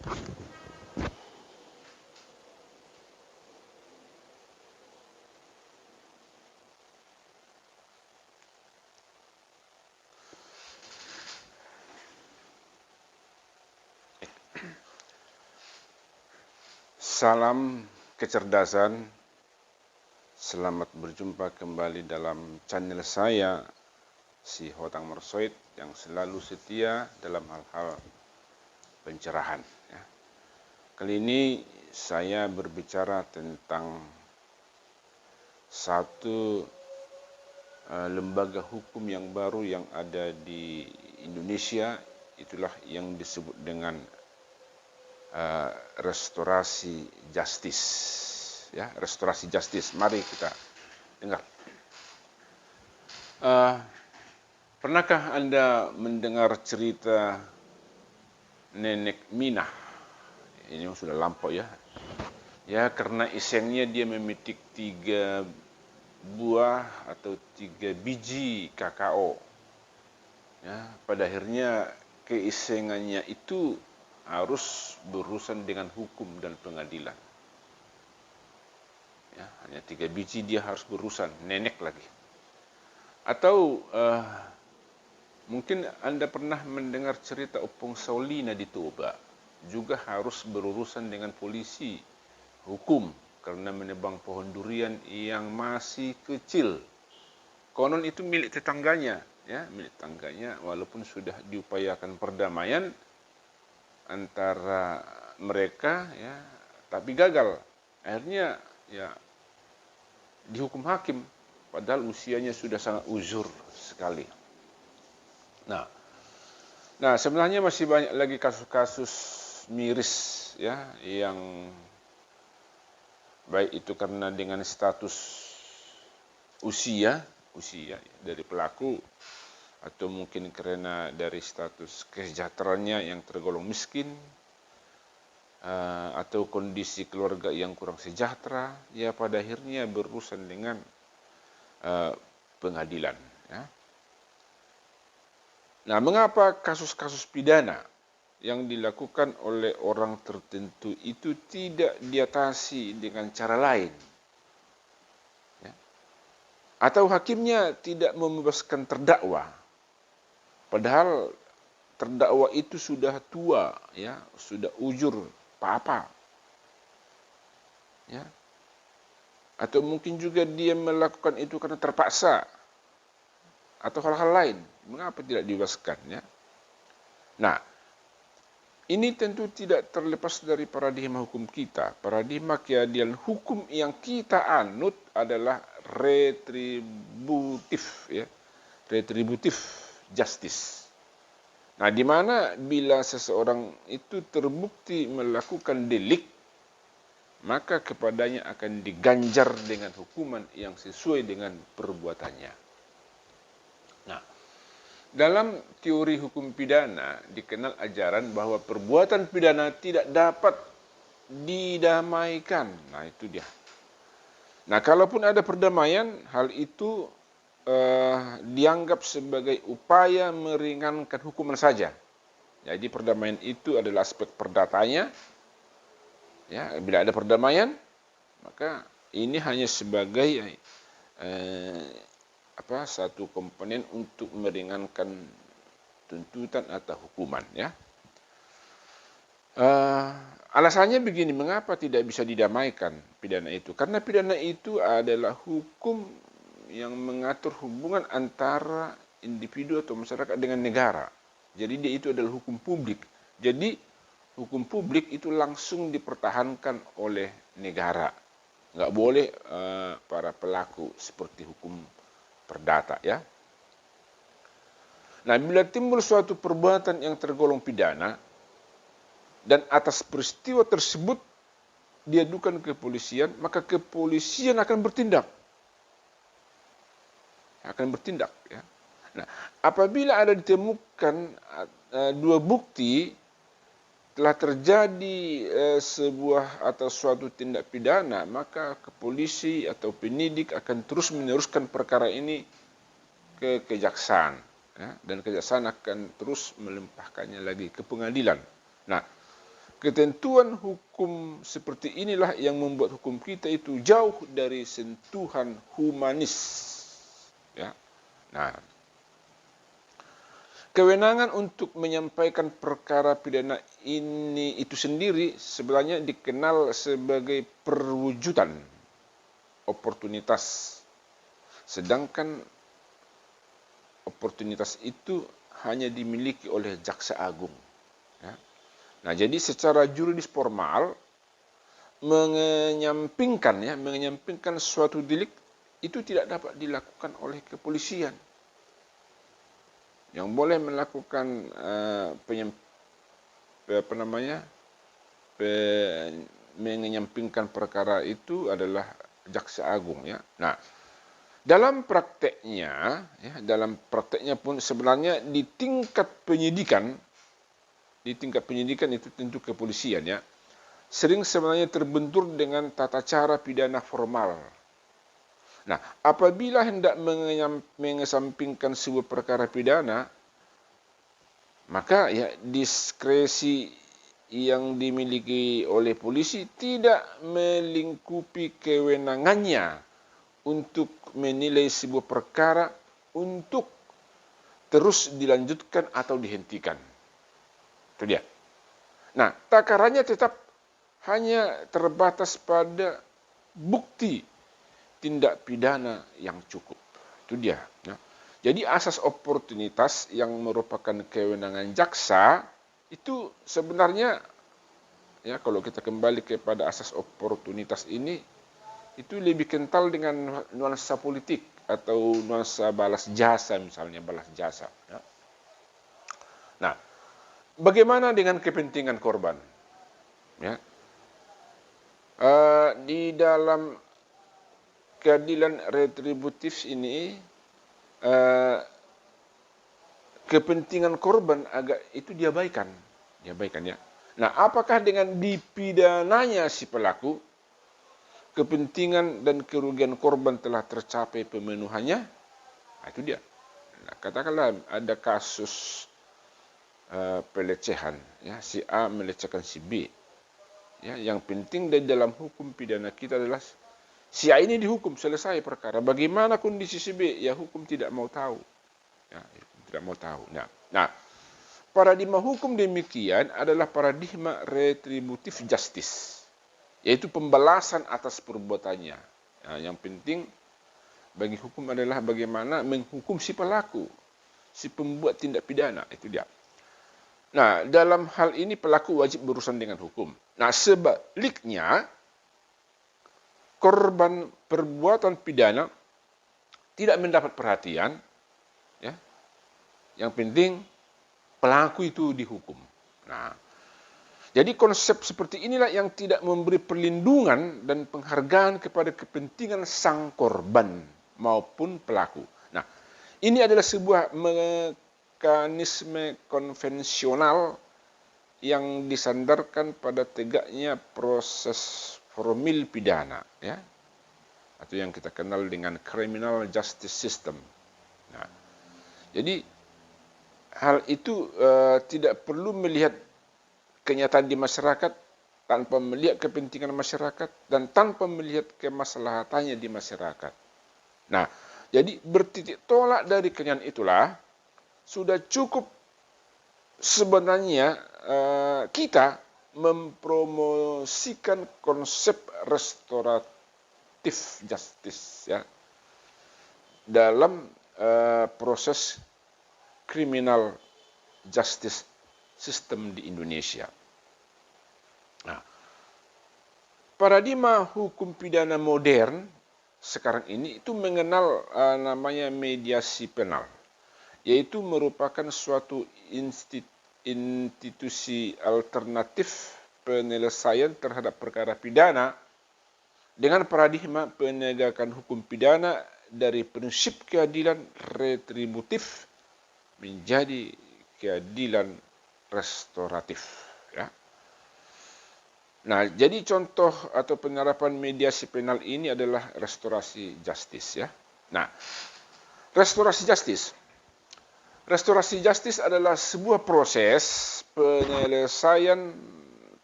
Salam kecerdasan, selamat berjumpa kembali dalam channel saya, si Hotang Mersoid, yang selalu setia dalam hal-hal pencerahan. Kali ini saya berbicara tentang satu lembaga hukum yang baru yang ada di Indonesia, itulah yang disebut dengan restorasi justice, ya, restorasi justice. Mari kita dengar. Pernahkah Anda mendengar cerita Nenek Minah? Ini sudah lampau ya. Ya, karena isengnya dia memetik 3 buah atau 3 biji kakao. Ya, pada akhirnya keisengannya itu harus berurusan dengan hukum dan pengadilan. Ya, hanya 3 biji dia harus berurusan, nenek lagi. Atau mungkin Anda pernah mendengar cerita Opung Saulina di Toba, juga harus berurusan dengan polisi, hukum, karena menebang pohon durian yang masih kecil. Konon itu milik tetangganya, ya, milik tetangganya, walaupun sudah diupayakan perdamaian antara mereka, ya, tapi gagal. Akhirnya ya dihukum hakim, padahal usianya sudah sangat uzur sekali. Nah, sebenarnya masih banyak lagi kasus-kasus miris, ya, yang baik itu karena dengan status usia dari pelaku, atau mungkin karena dari status kesejahteraannya yang tergolong miskin, atau kondisi keluarga yang kurang sejahtera, ya pada akhirnya berurusan dengan pengadilan. Ya. Nah, mengapa kasus-kasus pidana yang dilakukan oleh orang tertentu itu tidak diatasi dengan cara lain? Ya. Atau hakimnya tidak membebaskan terdakwa, padahal terdakwa itu sudah tua, ya, sudah ujur papa, ya. Atau mungkin juga dia melakukan itu karena terpaksa atau hal-hal lain. Mengapa tidak dibebaskan, ya? Nah, ini tentu tidak terlepas dari paradigma hukum kita. Paradigma keadilan hukum yang kita anut adalah retributif, ya, retributif justice. Nah, di mana bila seseorang itu terbukti melakukan delik, maka kepadanya akan diganjar dengan hukuman yang sesuai dengan perbuatannya. Nah, dalam teori hukum pidana dikenal ajaran bahwa perbuatan pidana tidak dapat didamaikan. Nah, itu dia. Nah, kalaupun ada perdamaian, hal itu dianggap sebagai upaya meringankan hukuman saja. Jadi perdamaian itu adalah aspek perdatanya. Ya, bila ada perdamaian, maka ini hanya sebagai satu komponen untuk meringankan tuntutan atau hukuman, ya. Alasannya begini, mengapa tidak bisa didamaikan pidana itu? Karena pidana itu adalah hukum yang mengatur hubungan antara individu atau masyarakat dengan negara. Jadi dia itu adalah hukum publik. Jadi hukum publik itu langsung dipertahankan oleh negara. Nggak boleh para pelaku seperti hukum perdata, ya. Nah, bila timbul suatu perbuatan yang tergolong pidana dan atas peristiwa tersebut diadukan ke kepolisian, maka kepolisian akan bertindak. Ya. Nah, apabila ada ditemukan 2 bukti telah terjadi sebuah atau suatu tindak pidana, maka kepolisi atau penyidik akan terus meneruskan perkara ini ke kejaksaan, ya, dan kejaksaan akan terus melimpahkannya lagi ke pengadilan. Nah, Ketentuan hukum seperti inilah yang membuat hukum kita itu jauh dari sentuhan humanis. Ya. Nah, kewenangan untuk menyampaikan perkara pidana ini itu sendiri sebenarnya dikenal sebagai perwujudan oportunitas. Sedangkan oportunitas itu hanya dimiliki oleh jaksa agung. Ya. Nah, jadi secara juridis formal menyampingkan suatu delik itu tidak dapat dilakukan oleh kepolisian. Yang boleh melakukan menyampingkan perkara itu adalah jaksa agung, ya. Nah, dalam prakteknya pun sebenarnya di tingkat penyidikan itu tentu kepolisian, ya, sering sebenarnya terbentur dengan tata cara pidana formal. Nah, apabila hendak mengesampingkan sebuah perkara pidana, maka ya diskresi yang dimiliki oleh polisi tidak melingkupi kewenangannya untuk menilai sebuah perkara untuk terus dilanjutkan atau dihentikan. Itu dia. Nah, takarannya tetap hanya terbatas pada bukti tindak pidana yang cukup. Itu dia. Ya. Jadi asas oportunitas yang merupakan kewenangan jaksa itu sebenarnya, ya, kalau kita kembali kepada asas oportunitas ini, itu lebih kental dengan nuansa politik atau nuansa balas jasa, misalnya balas jasa. Ya. Nah, bagaimana dengan kepentingan korban? Ya. Di dalam keadilan retributif ini, kepentingan korban agak itu diabaikan, ya. Nah, apakah dengan dipidananya si pelaku kepentingan dan kerugian korban telah tercapai pemenuhannya? Nah, itu dia. Nah, katakanlah ada kasus pelecehan, ya, si A melecehkan si B. Ya, yang penting dari dalam hukum pidana kita adalah si A ini dihukum, selesai perkara. Bagaimana kondisi si B? Ya, hukum tidak mau tahu. Ya, hukum tidak mau tahu. Nah, paradigma hukum demikian adalah paradigma retributive justice, yaitu pembalasan atas perbuatannya. Nah, yang penting bagi hukum adalah bagaimana menghukum si pelaku, si pembuat tindak pidana, itu dia. Nah, dalam hal ini pelaku wajib berurusan dengan hukum. Nah, sebaliknya, korban perbuatan pidana tidak mendapat perhatian, ya. Yang penting pelaku itu dihukum. Nah, jadi konsep seperti inilah yang tidak memberi perlindungan dan penghargaan kepada kepentingan sang korban maupun pelaku. Nah, ini adalah sebuah mekanisme konvensional yang disandarkan pada tegaknya proses formil pidana, ya, atau yang kita kenal dengan criminal justice system. Nah, jadi hal itu tidak perlu melihat kenyataan di masyarakat tanpa melihat kepentingan masyarakat dan tanpa melihat kemaslahatannya di masyarakat. Nah, jadi bertitik tolak dari kenyataan itulah sudah cukup sebenarnya kita mempromosikan konsep restoratif justice, ya, dalam proses criminal justice system di Indonesia. Nah, paradigma hukum pidana modern sekarang ini itu mengenal namanya mediasi penal, yaitu merupakan suatu institusi alternatif penyelesaian terhadap perkara pidana dengan paradigma penegakan hukum pidana dari prinsip keadilan retributif menjadi keadilan restoratif, ya. Nah, jadi contoh atau penerapan mediasi penal ini adalah restorasi justice, ya. Nah, restorasi justice adalah sebuah proses penyelesaian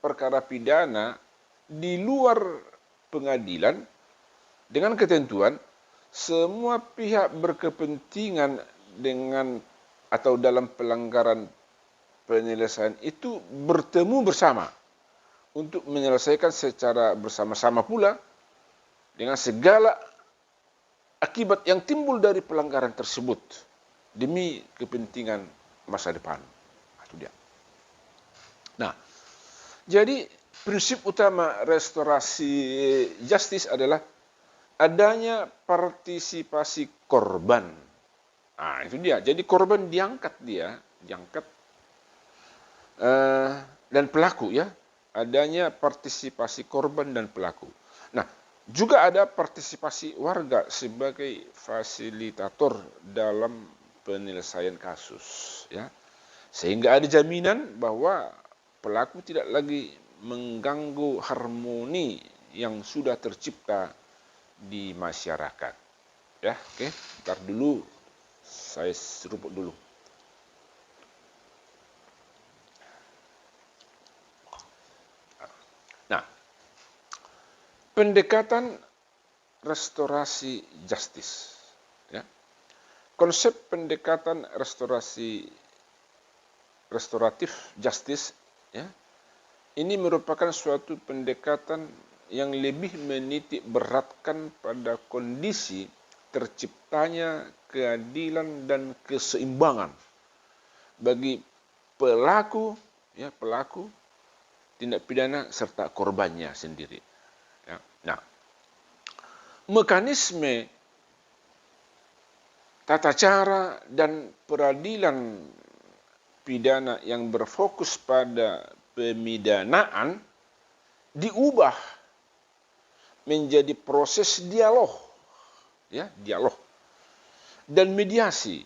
perkara pidana di luar pengadilan dengan ketentuan semua pihak berkepentingan dengan atau dalam pelanggaran penyelesaian itu bertemu bersama untuk menyelesaikan secara bersama-sama pula dengan segala akibat yang timbul dari pelanggaran tersebut demi kepentingan masa depan. Itu dia. Nah, jadi prinsip utama restorasi justice adalah adanya partisipasi korban. Nah, itu dia. Jadi korban diangkat dan pelaku ya. Adanya partisipasi korban dan pelaku. Nah, juga ada partisipasi warga sebagai fasilitator dalam penyelesaian kasus ya. Sehingga ada jaminan bahwa pelaku tidak lagi mengganggu harmoni yang sudah tercipta di masyarakat. Ya, oke. Ntar dulu saya seruput dulu. Nah, pendekatan restorasi justice. Ya. Konsep pendekatan restoratif justice ya, ini merupakan suatu pendekatan yang lebih menitik beratkan pada kondisi terciptanya keadilan dan keseimbangan bagi pelaku tindak pidana serta korbannya sendiri. Ya. Nah, mekanisme tata cara dan peradilan pidana yang berfokus pada pemidanaan diubah menjadi proses dialog dan mediasi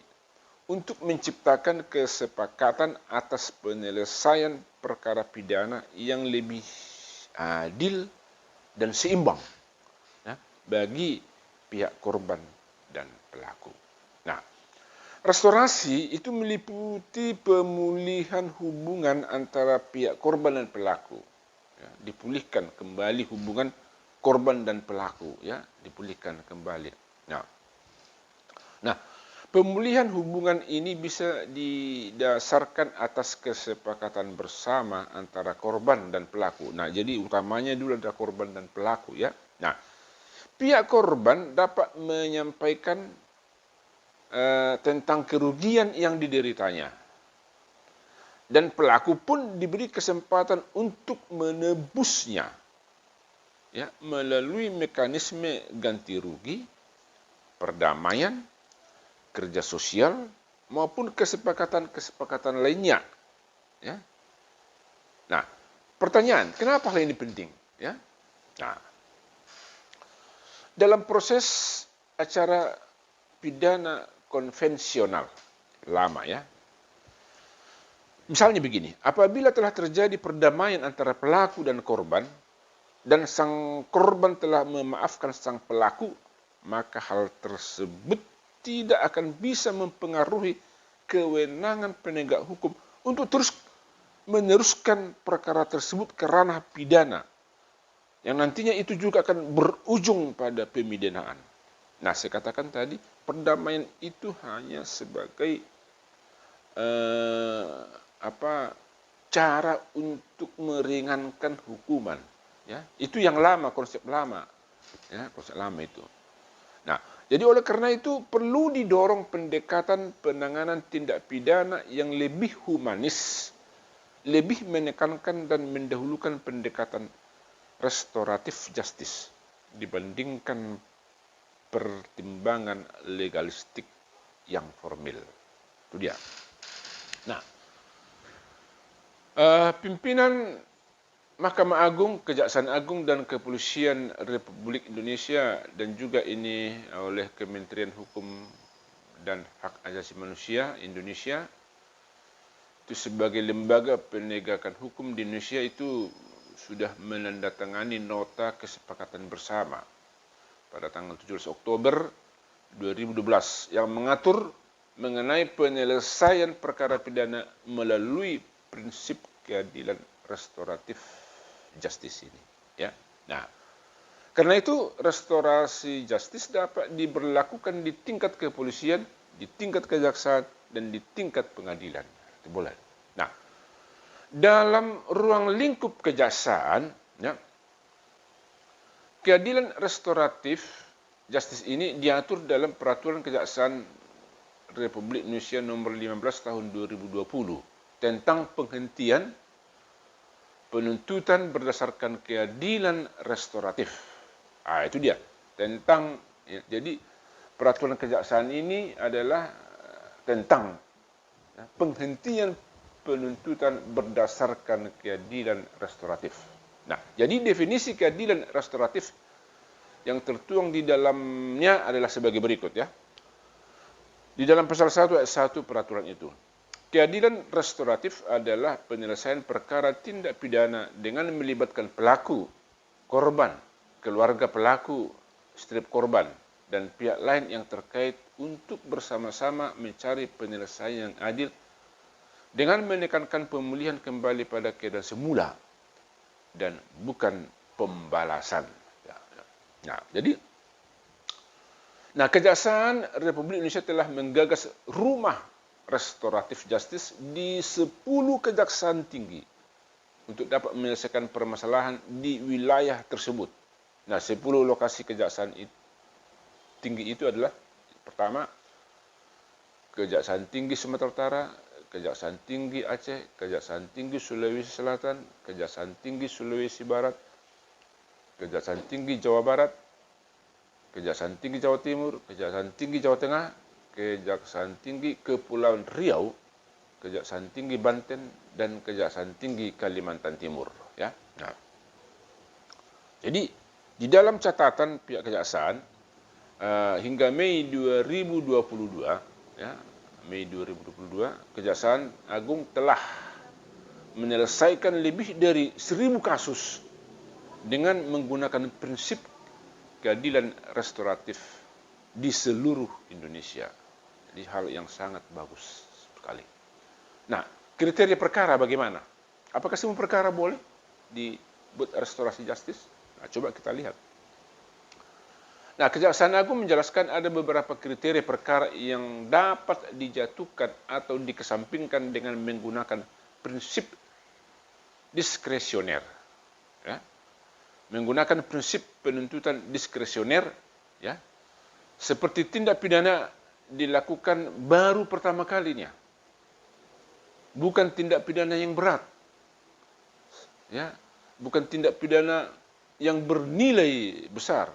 untuk menciptakan kesepakatan atas penyelesaian perkara pidana yang lebih adil dan seimbang ya, bagi pihak korban dan pelaku. Nah, restorasi itu meliputi pemulihan hubungan antara pihak korban dan pelaku. Ya, dipulihkan kembali hubungan korban dan pelaku, ya, dipulihkan kembali. Nah, pemulihan hubungan ini bisa didasarkan atas kesepakatan bersama antara korban dan pelaku. Nah, jadi utamanya dulu ada korban dan pelaku, ya. Nah, pihak korban dapat menyampaikan tentang kerugian yang dideritanya. Dan pelaku pun diberi kesempatan untuk menebusnya ya, melalui mekanisme ganti rugi, perdamaian, kerja sosial, maupun kesepakatan-kesepakatan lainnya. Ya. Nah, pertanyaan, kenapa hal ini penting? Ya. Nah, dalam proses acara pidana konvensional lama ya. Misalnya begini, apabila telah terjadi perdamaian antara pelaku dan korban, dan sang korban telah memaafkan sang pelaku, maka hal tersebut tidak akan bisa mempengaruhi kewenangan penegak hukum untuk terus meneruskan perkara tersebut ke ranah pidana, yang nantinya itu juga akan berujung pada pemidanaan. Nah, saya katakan tadi, perdamaian itu hanya sebagai cara untuk meringankan hukuman. Ya, itu yang lama, konsep lama. Ya, konsep lama itu. Nah, jadi oleh karena itu perlu didorong pendekatan penanganan tindak pidana yang lebih humanis, lebih menekankan dan mendahulukan pendekatan restoratif justice dibandingkan pertimbangan legalistik yang formil. Itu dia. Nah, pimpinan Mahkamah Agung, Kejaksaan Agung, dan Kepolisian Republik Indonesia, dan juga ini oleh Kementerian Hukum dan Hak Asasi Manusia Indonesia, itu sebagai lembaga penegakan hukum di Indonesia itu sudah menandatangani nota kesepakatan bersama pada tanggal 17 Oktober 2012 yang mengatur mengenai penyelesaian perkara pidana melalui prinsip keadilan restoratif justice ini, ya. Nah, karena itu restorasi justice dapat diberlakukan di tingkat kepolisian, di tingkat kejaksaan, dan di tingkat pengadilan. Itu boleh. Nah, dalam ruang lingkup kejaksaan, ya, keadilan restoratif justice ini diatur dalam Peraturan Kejaksaan Republik Indonesia Nomor 15 Tahun 2020 tentang penghentian penuntutan berdasarkan keadilan restoratif. Itu dia. Jadi peraturan kejaksaan ini adalah tentang penghentian penuntutan berdasarkan keadilan restoratif. Nah, jadi definisi keadilan restoratif yang tertuang di dalamnya adalah sebagai berikut, ya. Di dalam pasal 1 ayat 1 peraturan itu. Keadilan restoratif adalah penyelesaian perkara tindak pidana dengan melibatkan pelaku, korban, keluarga pelaku, istri korban, dan pihak lain yang terkait untuk bersama-sama mencari penyelesaian yang adil dengan menekankan pemulihan kembali pada keadaan semula dan bukan pembalasan. Kejaksaan Republik Indonesia telah menggagas rumah restoratif justice di 10 kejaksaan tinggi untuk dapat menyelesaikan permasalahan di wilayah tersebut. 10 lokasi kejaksaan tinggi itu adalah pertama, Kejaksaan Tinggi Sumatera Utara, Kejaksaan Tinggi Aceh, Kejaksaan Tinggi Sulawesi Selatan, Kejaksaan Tinggi Sulawesi Barat, Kejaksaan Tinggi Jawa Barat, Kejaksaan Tinggi Jawa Timur, Kejaksaan Tinggi Jawa Tengah, Kejaksaan Tinggi Kepulauan Riau, Kejaksaan Tinggi Banten, dan Kejaksaan Tinggi Kalimantan Timur. Ya. Nah, jadi di dalam catatan pihak kejaksaan hingga Mei 2022, ya, Mei 2022, Kejaksaan Agung telah menyelesaikan lebih dari 1.000 kasus dengan menggunakan prinsip keadilan restoratif di seluruh Indonesia. Jadi hal yang sangat bagus sekali. Nah, kriteria perkara bagaimana? Apakah semua perkara boleh dibuat restorasi justice? Coba kita lihat. Kejaksaan Agung menjelaskan ada beberapa kriteria perkara yang dapat dijatuhkan atau dikesampingkan dengan menggunakan prinsip diskresioner. Ya. Menggunakan prinsip penuntutan diskresioner, ya, seperti tindak pidana dilakukan baru pertama kalinya, bukan tindak pidana yang berat, ya, bukan tindak pidana yang bernilai besar,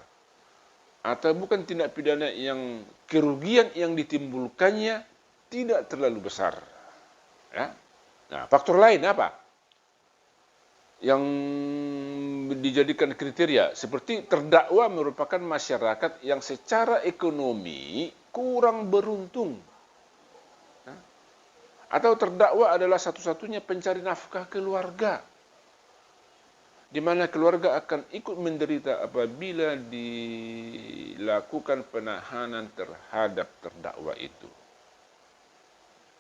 atau bukan tindak pidana yang kerugian yang ditimbulkannya tidak terlalu besar. Ya. Faktor lain apa yang dijadikan kriteria? Seperti terdakwa merupakan masyarakat yang secara ekonomi kurang beruntung, atau terdakwa adalah satu-satunya pencari nafkah keluarga, di mana keluarga akan ikut menderita apabila dilakukan penahanan terhadap terdakwa itu.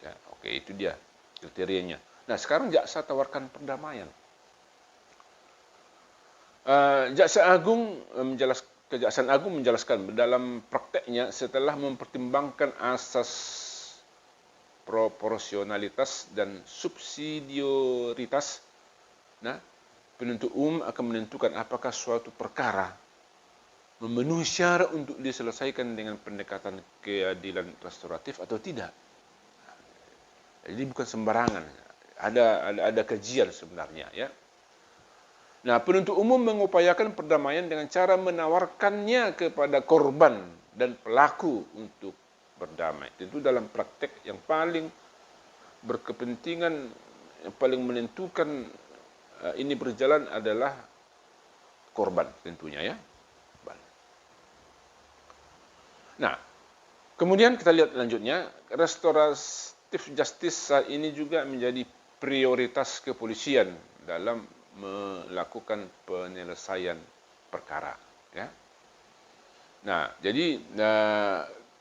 Ya, oke, itu dia kriterianya. Sekarang jaksa tawarkan perdamaian. Kejaksaan Agung menjelaskan dalam prakteknya setelah mempertimbangkan asas proporsionalitas dan subsidiaritas, penuntut umum akan menentukan apakah suatu perkara memenuhi syarat untuk diselesaikan dengan pendekatan keadilan restoratif atau tidak. Jadi bukan sembarangan, ada kajian sebenarnya, ya. Penuntut umum mengupayakan perdamaian dengan cara menawarkannya kepada korban dan pelaku untuk berdamai. Tentu dalam praktek yang paling berkepentingan, yang paling menentukan ini berjalan adalah korban tentunya, ya. Kemudian kita lihat lanjutnya, restoratif justice saat ini juga menjadi prioritas kepolisian dalam melakukan penyelesaian perkara, ya. Jadi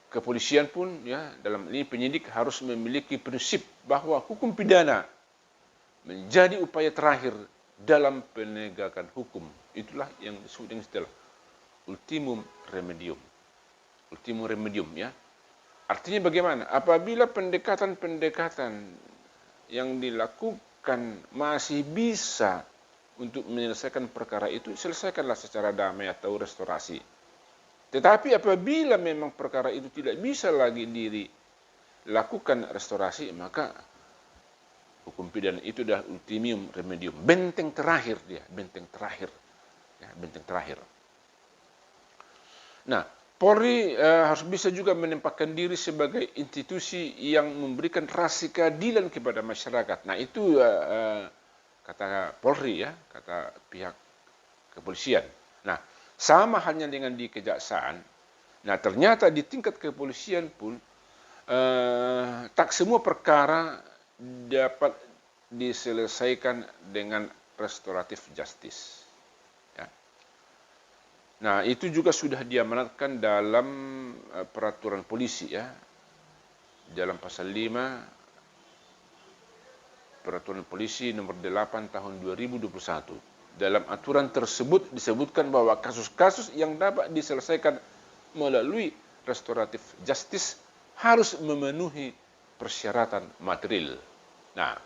kepolisian pun, ya, dalam ini penyidik harus memiliki prinsip bahwa hukum pidana menjadi upaya terakhir dalam penegakan hukum. Itulah yang disebut dengan istilah ultimum remedium. Ultimum remedium, ya. Artinya bagaimana? Apabila pendekatan-pendekatan yang dilakukan masih bisa untuk menyelesaikan perkara itu, selesaikanlah secara damai atau restorasi. Tetapi apabila memang perkara itu tidak bisa lagi dilakukan restorasi, maka hukum pidana itu adalah ultimum remedium, benteng terakhir dia, benteng terakhir, ya, benteng terakhir. Nah, Polri harus bisa juga menempatkan diri sebagai institusi yang memberikan rasa keadilan kepada masyarakat. Nah, itu kata Polri, ya, kata pihak kepolisian. Nah, sama halnya dengan di kejaksaan. Nah, ternyata di tingkat kepolisian pun tak semua perkara dapat diselesaikan dengan restoratif justice. Ya. Nah, itu juga sudah diamanatkan dalam peraturan polisi, ya. Dalam pasal 5 peraturan polisi nomor 8 tahun 2021. Dalam aturan tersebut disebutkan bahwa kasus-kasus yang dapat diselesaikan melalui restoratif justice harus memenuhi persyaratan material. Nah,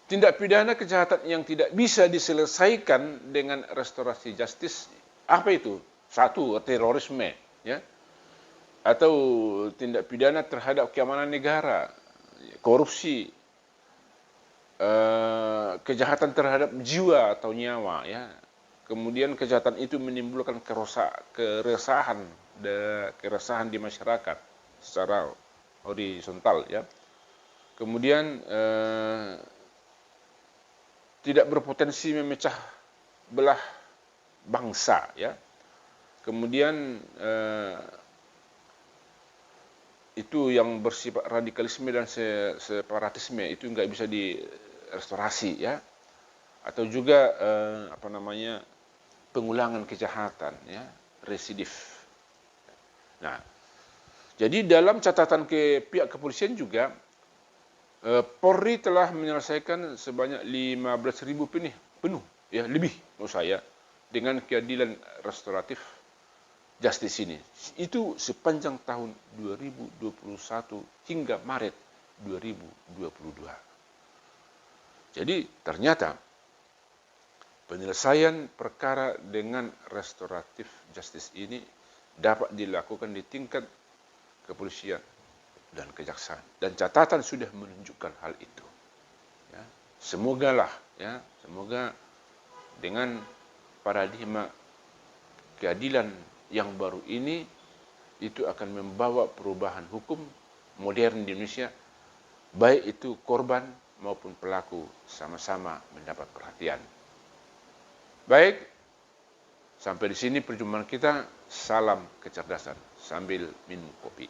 tindak pidana kejahatan yang tidak bisa diselesaikan dengan restorasi justice, apa itu? Satu, terorisme, ya, atau tindak pidana terhadap keamanan negara, korupsi, kejahatan terhadap jiwa atau nyawa, ya. Kemudian kejahatan itu menimbulkan keresahan di masyarakat secara horizontal, ya. Kemudian tidak berpotensi memecah belah bangsa, ya. Kemudian itu yang bersifat radikalisme dan separatisme itu nggak bisa direstorasi, ya. Atau juga pengulangan kejahatan, ya, residif. Nah, jadi dalam catatan ke pihak kepolisian juga Polri telah menyelesaikan sebanyak 15.000 penuh, ya, lebih menurut saya, dengan keadilan restoratif justice ini. Itu sepanjang tahun 2021 hingga Maret 2022. Jadi ternyata penyelesaian perkara dengan restoratif justice ini dapat dilakukan di tingkat kepolisian dan kejaksaan. Dan catatan sudah menunjukkan hal itu. Ya, semoga dengan paradigma keadilan yang baru ini itu akan membawa perubahan hukum modern di Indonesia, baik itu korban maupun pelaku sama-sama mendapat perhatian. Baik, sampai di sini perjumpaan kita. Salam kecerdasan sambil minum kopi.